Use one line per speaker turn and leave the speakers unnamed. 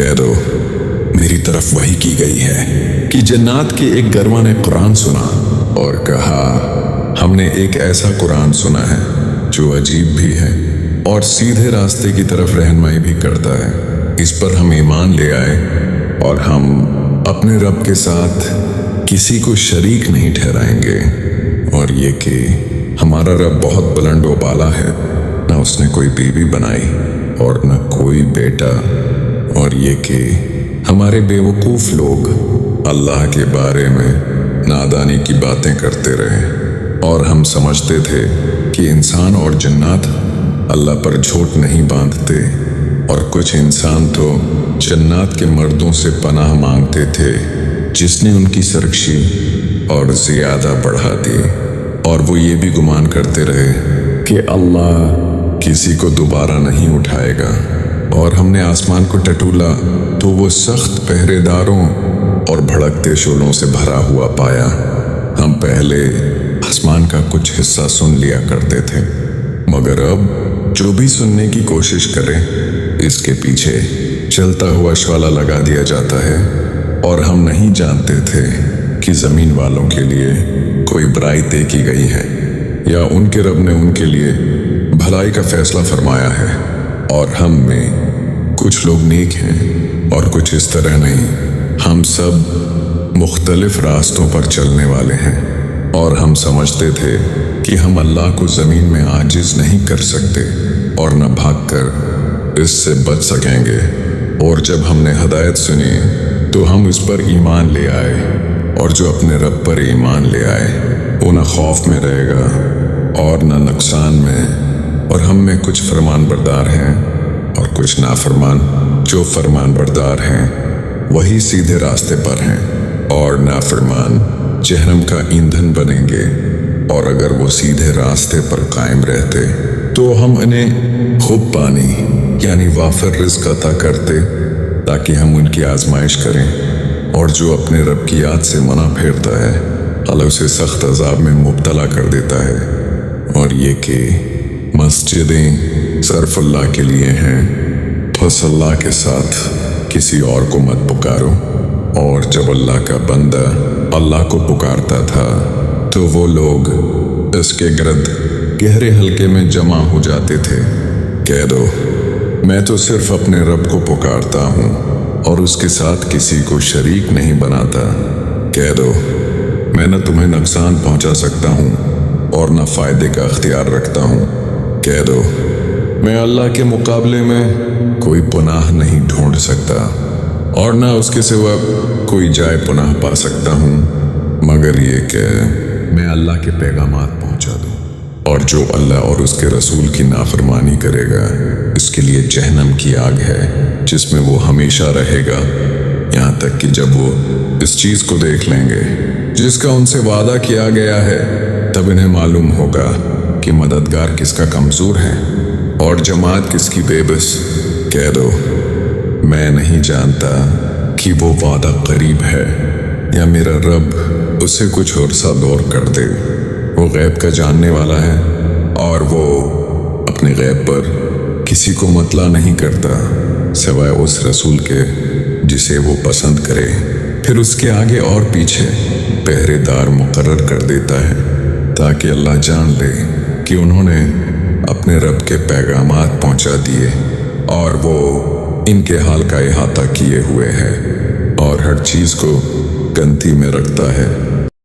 کہہ دو میری طرف وحی کی گئی ہے کہ جنات کے ایک گروہ نے قرآن سنا اور کہا ہم نے ایک ایسا قرآن سنا ہے جو عجیب بھی ہے اور سیدھے راستے کی طرف رہنمائی بھی کرتا ہے، اس پر ہم ایمان لے آئے اور ہم اپنے رب کے ساتھ کسی کو شریک نہیں ٹھہرائیں گے، اور یہ کہ ہمارا رب بہت بلند و بالا ہے، نہ اس نے کوئی بیوی بنائی اور نہ کوئی بیٹا، اور یہ کہ ہمارے بے وقوف لوگ اللہ کے بارے میں نادانی کی باتیں کرتے رہے اور ہم سمجھتے تھے کہ انسان اور جنات اللہ پر جھوٹ نہیں باندھتے، اور کچھ انسان تو جنات کے مردوں سے پناہ مانگتے تھے جس نے ان کی سرکشی اور زیادہ بڑھا دی، اور وہ یہ بھی گمان کرتے رہے کہ اللہ کسی کو دوبارہ نہیں اٹھائے گا، اور ہم نے آسمان کو ٹٹولا تو وہ سخت پہرے داروں اور بھڑکتے شعلوں سے بھرا ہوا پایا۔ ہم پہلے آسمان کا کچھ حصہ سن لیا کرتے تھے، مگر اب جو بھی سننے کی کوشش کرے اس کے پیچھے چلتا ہوا شعلہ لگا دیا جاتا ہے، اور ہم نہیں جانتے تھے کہ زمین والوں کے لیے کوئی برائی طے کی گئی ہے یا ان کے رب نے ان کے لیے بھلائی کا فیصلہ فرمایا ہے، اور ہم میں کچھ لوگ نیک ہیں اور کچھ اس طرح نہیں، ہم سب مختلف راستوں پر چلنے والے ہیں، اور ہم سمجھتے تھے کہ ہم اللہ کو زمین میں عاجز نہیں کر سکتے اور نہ بھاگ کر اس سے بچ سکیں گے، اور جب ہم نے ہدایت سنی تو ہم اس پر ایمان لے آئے، اور جو اپنے رب پر ایمان لے آئے وہ نہ خوف میں رہے گا اور نہ نقصان میں، اور ہم میں کچھ فرمان بردار ہیں اور کچھ نافرمان، جو فرمان بردار ہیں وہی سیدھے راستے پر ہیں، اور نافرمان جہنم کا ایندھن بنیں گے، اور اگر وہ سیدھے راستے پر قائم رہتے تو ہم انہیں خوب پانی یعنی وافر رزق عطا کرتے تاکہ ہم ان کی آزمائش کریں، اور جو اپنے رب کی یاد سے منع پھیرتا ہے اللہ اسے سخت عذاب میں مبتلا کر دیتا ہے، اور یہ کہ مسجدیں صرف اللہ کے لیے ہیں، بس اللہ کے ساتھ کسی اور کو مت پکارو، اور جب اللہ کا بندہ اللہ کو پکارتا تھا تو وہ لوگ اس کے گرد گہرے حلقے میں جمع ہو جاتے تھے۔ کہہ دو میں تو صرف اپنے رب کو پکارتا ہوں اور اس کے ساتھ کسی کو شریک نہیں بناتا۔ کہہ دو میں نہ تمہیں نقصان پہنچا سکتا ہوں اور نہ فائدے کا اختیار رکھتا ہوں۔ کہہ دو میں اللہ کے مقابلے میں کوئی پناہ نہیں ڈھونڈ سکتا اور نہ اس کے سوا کوئی جائے پناہ پا سکتا ہوں، مگر یہ کہ میں اللہ کے پیغامات پہنچا دوں، اور جو اللہ اور اس کے رسول کی نافرمانی کرے گا اس کے لیے جہنم کی آگ ہے جس میں وہ ہمیشہ رہے گا، یہاں تک کہ جب وہ اس چیز کو دیکھ لیں گے جس کا ان سے وعدہ کیا گیا ہے، تب انہیں معلوم ہوگا کہ مددگار کس کا کمزور ہے اور جماعت کس کی بے بس۔ کہہ دو میں نہیں جانتا کہ وہ وعدہ قریب ہے یا میرا رب اسے کچھ عرصہ دور کر دے، وہ غیب کا جاننے والا ہے اور وہ اپنے غیب پر کسی کو مطلع نہیں کرتا سوائے اس رسول کے جسے وہ پسند کرے، پھر اس کے آگے اور پیچھے پہرے دار مقرر کر دیتا ہے تاکہ اللہ جان لے کہ انہوں نے اپنے رب کے پیغامات پہنچا دیے اور وہ ان کے حال کا احاطہ کیے ہوئے ہے اور ہر چیز کو گنتی میں رکھتا ہے۔